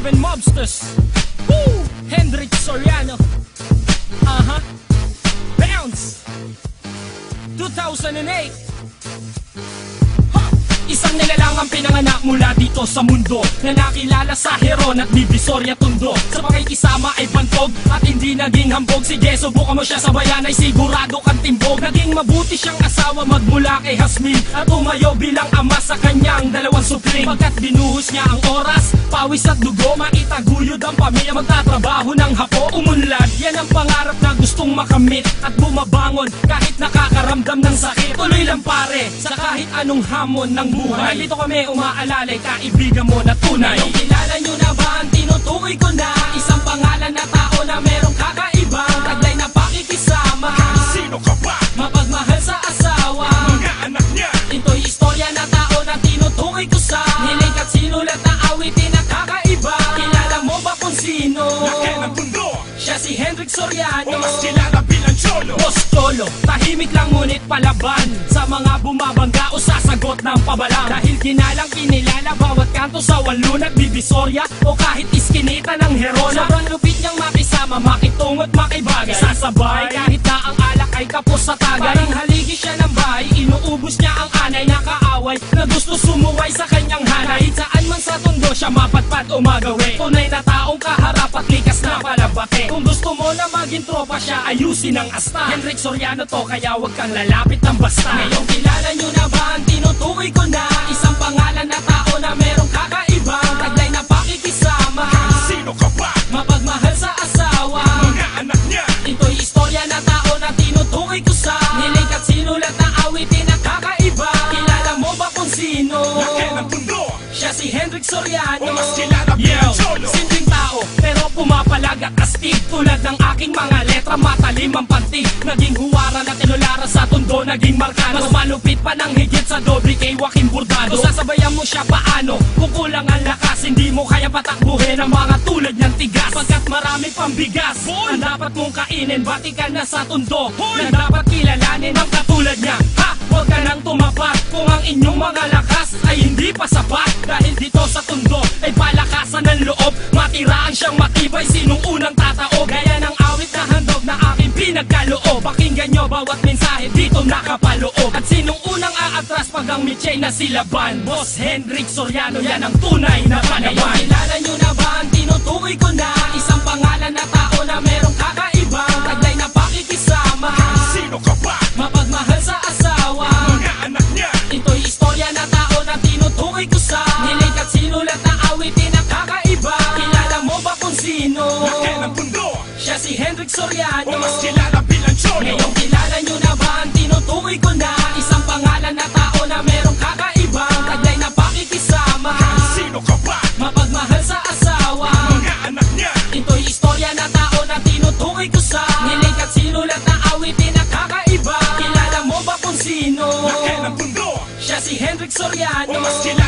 7 Mobsters. Woo! Hendrik Soriano. Bounce 2008. Isang nilalang ang pinanganak mula dito sa mundo, na nakilala sa Heron at Divisoria Tondo. Sa pakikisama ay bantog at hindi naging hambog. Sige, subukan mo siya sa bayan ay sigurado kang timbog. Naging mabuti siyang asawa magmula kay Hasmin, at umayo bilang ama sa kanyang dalawang supling. Pagkat binuhos niya ang oras, pawis at dugo, maitaguyod ang pamilya, magtatrabaho ng hapo. Umunlad, yan ang pangarap na gustong makamit, at bumabangon kahit nakakaramdam ng sakit. Tuloy lang pare, sa kahit anong hamon ng buhay. Nandito kami umaalalay, kaibigan mo na tunay. Kilala nyo na ba ang tinutukoy ko na isang pangalan na tao na merong kakaibang taglay na pakikisama? Sino ka ba? Mapagmahal sa asawa, Mga anak niya. ito'y istorya na tao na tinutukoy ko sa nilig at sinulat na awitin na kakaiba. Kilala mo ba kung sino? Laki ng mundo. Siya si Hendrik Soriano, O mas kilala bilang Cholo. Boss Cholo, tahimik lang ngunit palaban sa mga bumabangga o sasagot ng pabalang. Dahil ginalang kinilala bawat kanto sa Walunag, Divisoria o kahit iskinita ng Heron. Sobrang lupit niyang makisama, makitungo at makibagay, sasabay kahit na ang alak ay kapos sa tagay. Parang haligi siya ng bahay, inuubos niya ang anay na kaaway na gusto sumuway sa kanyang hanay. Saan man sa tondo siya mapatpat o magawi, tunay na taong kaharap at likas na palabaki. Kung gusto mo na maging tropa siya, ayusin ang asta. Hendrik Soriano to, kaya wag kang lalapit ng basta. Ngayong kilala nyo na ba ang tinutukoy ko na isang pangalan na tao na merong kakaibang taglay na pakikisama? Sino ka ba? Mapagmahal sa asawa, Mga anak niya. ito'y istorya na tao na tinutukoy ko sa nilig at sinulat na awitin na kakaiba. Kilala mo ba kung sino? Laki ng mundo. Siya si Hendrik Soriano, O mas kilala bilang Cholo. simpleng tao pero pumapalag at astig. Tulad ng aking mga letra, matalim ang pantig. Naging huwaran at inulara sa tondo, naging markano. Mas malupit pa ng higit sa doble kay Joaquin Burdado. Kung sasabayan mo siya paano, kung kulang ang lakas, hindi mo kaya patakbuhin ang mga tulad niyang tigas. Pagkat marami pang bigas ang dapat mong kainin, bati ka na sa tondo na dapat kilalanin ang katulad niya. Ha! Huwag ka nang tumapat kung ang inyong mga lakas ay hindi pa sapat. Dahil dito sa tondo ay palakasan ng loob, matiraan siyang matibay, sinong unang tatao. Gaya ng awit na handog na aking pinagkaloob. Pakinggan nyo bawat mensahe dito nakapaloob. At sinong unang aatras pag ang mitay na silaban? Boss Hendrik Soriano, yan ang tunay na panawan. Ngayon kilala nyo na ba ang tinutukoy ko na isang pangalan na tao na merong kakaibang taglay na pakikisama? Sino ka ba? Mapagmahal sa asawa, Mga anak niya. ito'y istorya na tao na tinutukoy ko sa nilig at sinulat na awitin na kakaiba. Kilala mo ba kung sino? Laki ng mundo. Siya si Hendrik Soriano, O mas kilala bilang Cholo. ngayong kilala nyo na ba ang tinutukoy ko na isang pangalan na tao na merong kakaibang taglay na pakikisama? Sino ka ba? Mapagmahal sa asawa, Mga anak niya. ito'y istorya na tao na tinutukoy ko sa nilig at sinulat na awitin na kakaiba. Kilala mo ba kung sino? Laki ng mundo. Siya si Hendrik Soriano, O mas kilala